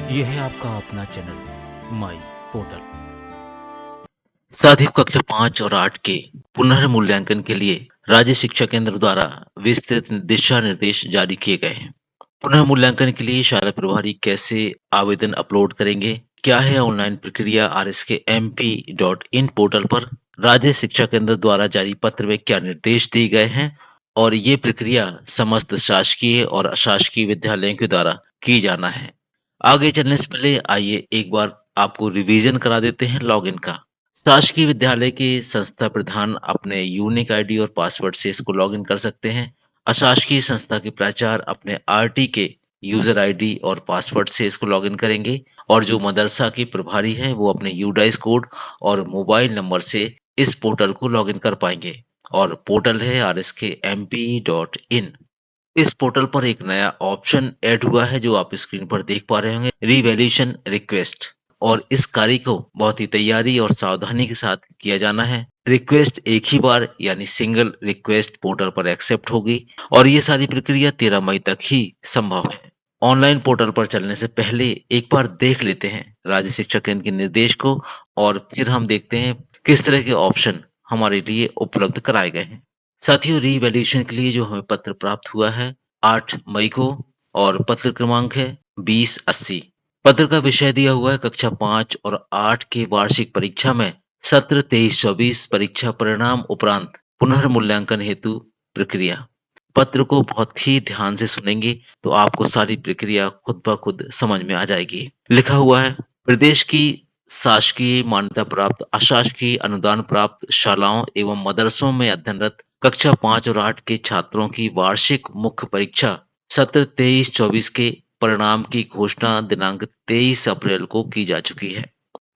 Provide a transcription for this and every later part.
ये है आपका अपना चैनल माई पोर्टल। साथियों, कक्षा 5 और 8 के पुनर्मूल्यांकन के लिए राज्य शिक्षा केंद्र द्वारा विस्तृत दिशा निर्देश जारी किए गए हैं। पुनर्मूल्यांकन के लिए शाला प्रभारी कैसे आवेदन अपलोड करेंगे, क्या है ऑनलाइन प्रक्रिया, rskmp.in पोर्टल पर राज्य शिक्षा केंद्र द्वारा जारी पत्र में क्या निर्देश दिए गए हैं और ये प्रक्रिया समस्त शासकीय और अशासकीय विद्यालयों के द्वारा की जाना है। आगे चलने से पहले आइए एक बार आपको रिवीजन करा देते हैं लॉगिन का। शासकीय विद्यालय के संस्था प्रधान अपने यूनिक आईडी और पासवर्ड से इसको लॉगिन कर सकते हैं। अशासकीय संस्था के प्राचार्य अपने आरटी के यूजर आईडी और पासवर्ड से इसको लॉगिन करेंगे और जो मदरसा के प्रभारी हैं वो अपने यूडाइस कोड और मोबाइल नंबर से इस पोर्टल को लॉगिन कर पाएंगे और पोर्टल है rskmp.in। इस पोर्टल पर एक नया ऑप्शन ऐड हुआ है जो आप स्क्रीन पर देख पा रहे होंगे, रिवैल्यूएशन रिक्वेस्ट। और इस कार्य को बहुत ही तैयारी और सावधानी के साथ किया जाना है। रिक्वेस्ट एक ही बार यानी सिंगल रिक्वेस्ट पोर्टल पर एक्सेप्ट होगी और ये सारी प्रक्रिया 13 मई तक ही संभव है। ऑनलाइन पोर्टल पर चलने से पहले एक बार देख लेते हैं राज्य शिक्षा केंद्र के निर्देश को और फिर हम देखते हैं किस तरह के ऑप्शन हमारे लिए उपलब्ध कराए गए हैं। साथियों, रीवैल्यूएशन के लिए जो हमें पत्र प्राप्त हुआ है 8 मई को और पत्र क्रमांक है 2080। पत्र का विषय दिया हुआ है कक्षा 5 और 8 की वार्षिक परीक्षा में सत्र 23-24 परीक्षा परिणाम उपरांत पुनर्मूल्यांकन हेतु प्रक्रिया। पत्र को बहुत ही ध्यान से सुनेंगे तो आपको सारी प्रक्रिया खुद ब खुद समझ में आ जाएगी। लिखा हुआ है, प्रदेश की शासकीय मान्यता प्राप्त, अशासकीय अनुदान प्राप्त शालाओं एवं मदरसों में अध्ययनरत कक्षा 5 और 8 के छात्रों की वार्षिक मुख्य परीक्षा सत्र 23-24 के परिणाम की घोषणा दिनांक 23 अप्रैल को की जा चुकी है।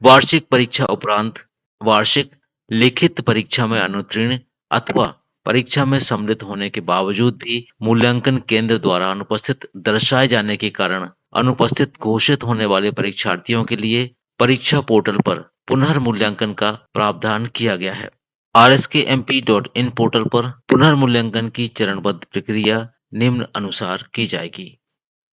वार्षिक परीक्षा उपरांत वार्षिक लिखित परीक्षा में अनुत्तीर्ण अथवा परीक्षा में सम्मिलित होने के बावजूद भी मूल्यांकन केंद्र द्वारा अनुपस्थित दर्शाए जाने के कारण अनुपस्थित घोषित होने वाले परीक्षार्थियों के लिए परीक्षा पोर्टल पर पुनर्मूल्यांकन का प्रावधान किया गया है। rskmp.in पोर्टल पर पुनर्मूल्यांकन की चरणबद्ध प्रक्रिया निम्न अनुसार की जाएगी।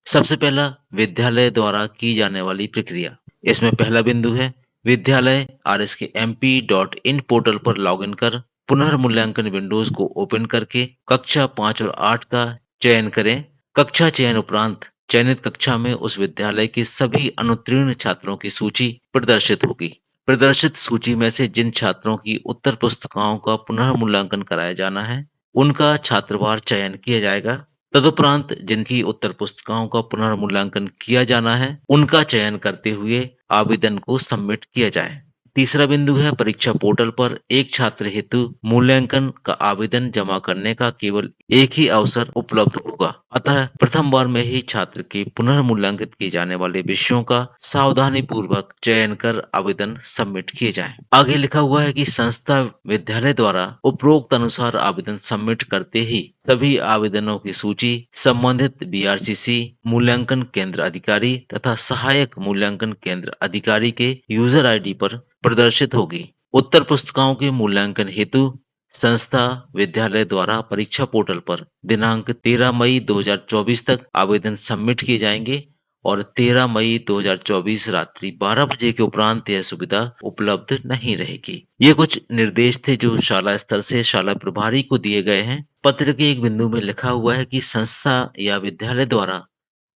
सबसे पहला, विद्यालय द्वारा की जाने वाली प्रक्रिया। इसमें पहला बिंदु है, विद्यालय rskmp.in पोर्टल पर लॉगिन कर पुनर्मूल्यांकन विंडोज को ओपन करके कक्षा 5 और 8 का चयन करें। कक्षा चयन उपरांत चयनित कक्षा में उस विद्यालय के सभी अनुत्तीर्ण छात्रों की सूची प्रदर्शित होगी। प्रदर्शित सूची में से जिन छात्रों की उत्तर पुस्तिकाओं का पुनर्मूल्यांकन कराया जाना है उनका छात्रवार चयन किया जाएगा। तदुपरांत जिनकी उत्तर पुस्तिकाओं का पुनर्मूल्यांकन किया जाना है उनका चयन करते हुए आवेदन को सबमिट किया जाए। तीसरा बिंदु है, परीक्षा पोर्टल पर एक छात्र हेतु मूल्यांकन का आवेदन जमा करने का केवल एक ही अवसर उपलब्ध होगा, अतः प्रथम बार में ही छात्र के पुनर्मूल्यांकित किए जाने वाले विषयों का सावधानी पूर्वक चयन कर आवेदन सबमिट किए जाएं। आगे लिखा हुआ है कि संस्था विद्यालय द्वारा उपरोक्त अनुसार आवेदन सबमिट करते ही सभी आवेदनों की सूची संबंधित बीआरसीसी मूल्यांकन केंद्र अधिकारी तथा सहायक मूल्यांकन केंद्र अधिकारी के यूजर आईडी पर प्रदर्शित होगी। उत्तर पुस्तिकाओं के मूल्यांकन हेतु संस्था विद्यालय द्वारा परीक्षा पोर्टल पर दिनांक 13 मई 2024 तक आवेदन सबमिट किए जाएंगे और 13 मई 2024 रात्रि 12 बजे के उपरांत यह सुविधा उपलब्ध नहीं रहेगी। ये कुछ निर्देश थे जो शाला स्तर से शाला प्रभारी को दिए गए हैं। पत्र के एक बिंदु में लिखा हुआ है कि संस्था या विद्यालय द्वारा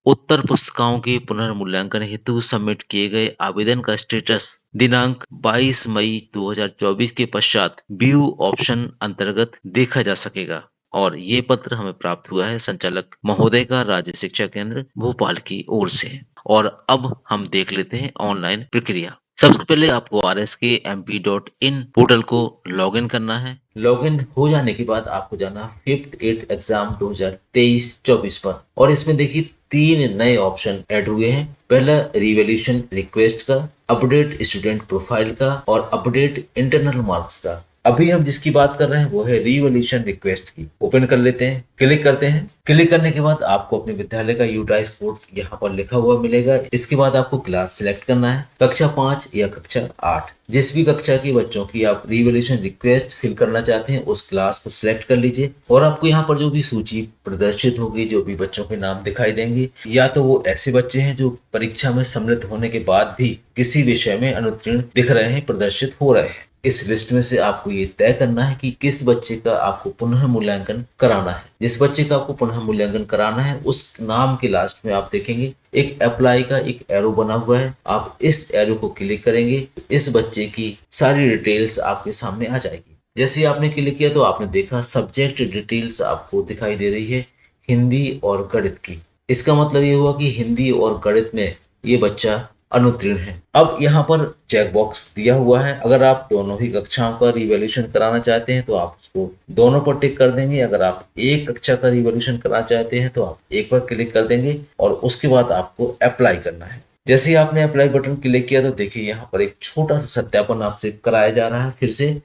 उत्तर पुस्तिकाओं के पुनर्मूल्यांकन हेतु सबमिट किए गए आवेदन का स्टेटस दिनांक 22 मई 2024 के पश्चात व्यू ऑप्शन अंतर्गत देखा जा सकेगा और ये पत्र हमें प्राप्त हुआ है संचालक महोदय का राज्य शिक्षा केंद्र भोपाल की ओर से। और अब हम देख लेते हैं ऑनलाइन प्रक्रिया। सबसे पहले आपको rskmp.in पोर्टल को लॉगिन करना है। लॉगिन हो जाने के बाद आपको जाना 5th 8th एग्जाम 2023-24 पर और इसमें देखिए 3 नए ऑप्शन ऐड हुए हैं। पहला रिवैल्यूएशन रिक्वेस्ट का, अपडेट स्टूडेंट प्रोफाइल का और अपडेट इंटरनल मार्क्स का। अभी हम जिसकी बात कर रहे हैं वो है रिवॉल्यूशन रिक्वेस्ट की। ओपन कर लेते हैं, क्लिक करते हैं। क्लिक करने के बाद आपको अपने विद्यालय का यूटाइज कोड यहाँ पर लिखा हुआ मिलेगा। इसके बाद आपको क्लास सिलेक्ट करना है, कक्षा 5 या कक्षा 8, जिस भी कक्षा के बच्चों की आप रिवॉल्यूशन रिक्वेस्ट फिल करना चाहते हैं उस क्लास को सिलेक्ट कर लीजिए। और आपको यहाँ पर जो भी सूची प्रदर्शित होगी, जो भी बच्चों के नाम दिखाई देंगे, या तो वो ऐसे बच्चे हैं जो परीक्षा में सम्मिलित होने के बाद भी किसी विषय में अनुत्तीर्ण दिख रहे हैं, प्रदर्शित हो रहे हैं। इस लिस्ट में से आपको ये तय करना है कि किस बच्चे का आपको पुनः मूल्यांकन कराना है। जिस बच्चे का आपको पुनः मूल्यांकन कराना है उस नाम के लास्ट में आप देखेंगे एक अप्लाई का एक एरो बना हुआ है। आप इस एरो को क्लिक करेंगे, इस बच्चे की सारी डिटेल्स आपके सामने आ जाएगी। जैसे आपने क्लिक किया तो आपने देखा सब्जेक्ट डिटेल्स आपको दिखाई दे रही है हिंदी और गणित की। इसका मतलब ये हुआ कि हिंदी और गणित में ये बच्चा अनुत्तीर्ण है। अब यहाँ पर चेक बॉक्स दिया हुआ है, अगर आप दोनों ही कक्षाओं का रिवॉल्यूशन कराना चाहते हैं तो आप उसको दोनों पर टिक कर देंगे। अगर आप एक कक्षा का रिवॉल्यूशन कराना चाहते हैं तो आप एक पर क्लिक कर देंगे और उसके बाद आपको अप्लाई करना है। जैसे ही आपने अप्लाई बटन क्लिक किया तो देखिए यहाँ पर एक छोटा सा सत्यापन आपसे कराया जा रहा है। फिर से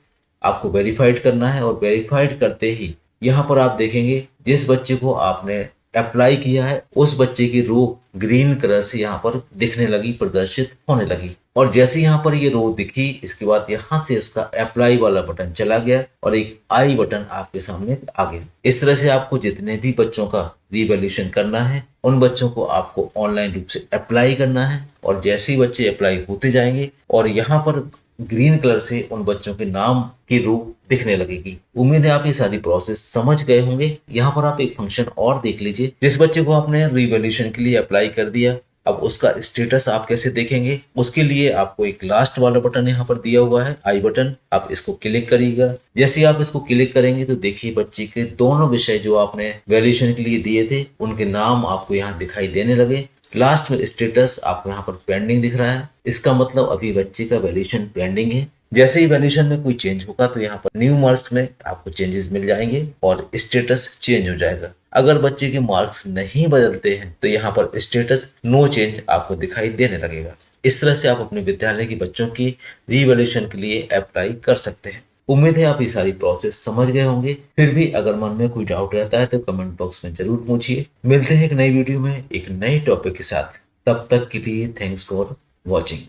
आपको वेरीफाइड करना है और वेरीफाइड करते ही यहाँ पर आप देखेंगे जिस बच्चे को आपने अप्लाई किया है उस बच्चे की रो ग्रीन कलर से यहाँ पर दिखने लगी, प्रदर्शित होने लगी। और जैसे यहाँ पर ये रो दिखी, इसके बाद यहाँ से उसका अप्लाई वाला बटन चला गया और एक आई बटन आपके सामने आ गया। इस तरह से आपको जितने भी बच्चों का रिवॉल्यूशन करना है उन बच्चों को आपको ऑनलाइन रूप से अप्लाई करना है। और जैसे ही बच्चे अप्लाई होते जाएंगे और यहाँ पर ग्रीन कलर से उन बच्चों के नाम की रो दिखने लगेगी। उम्मीद है आप ये सारी प्रोसेस समझ गए होंगे। यहाँ पर आप एक फंक्शन और देख लीजिए, जिस बच्चे को आपने रिवॉल्यूशन के लिए अप्लाई कर दिया अब उसका स्टेटस आप कैसे देखेंगे, उसके लिए आपको एक लास्ट वाला बटन यहाँ पर दिया हुआ है आई बटन, आप इसको क्लिक करिएगा। जैसे ही आप इसको क्लिक करेंगे तो देखिए बच्चे के दोनों विषय जो आपने वैल्यूएशन के लिए दिए थे उनके नाम आपको यहाँ दिखाई देने लगे। लास्ट में स्टेटस आपको यहाँ पर पेंडिंग दिख रहा है, इसका मतलब अभी बच्चे का वैल्यूएशन पेंडिंग है। जैसे ही वैल्यूएशन में कोई चेंज होगा तो यहाँ पर न्यू मार्क्स में आपको चेंजेस मिल जाएंगे और स्टेटस चेंज हो जाएगा। अगर बच्चे के मार्क्स नहीं बदलते हैं तो यहाँ पर स्टेटस नो चेंज आपको दिखाई देने लगेगा। इस तरह से आप अपने विद्यालय के बच्चों की रिवॉल्यूशन के लिए अप्लाई कर सकते हैं। उम्मीद है आप ये सारी प्रोसेस समझ गए होंगे। फिर भी अगर मन में कोई डाउट रहता है तो कमेंट बॉक्स में जरूर पूछिए। मिलते हैं एक नई वीडियो में एक नए टॉपिक के साथ, तब तक के लिए थैंक्स फॉर वॉचिंग।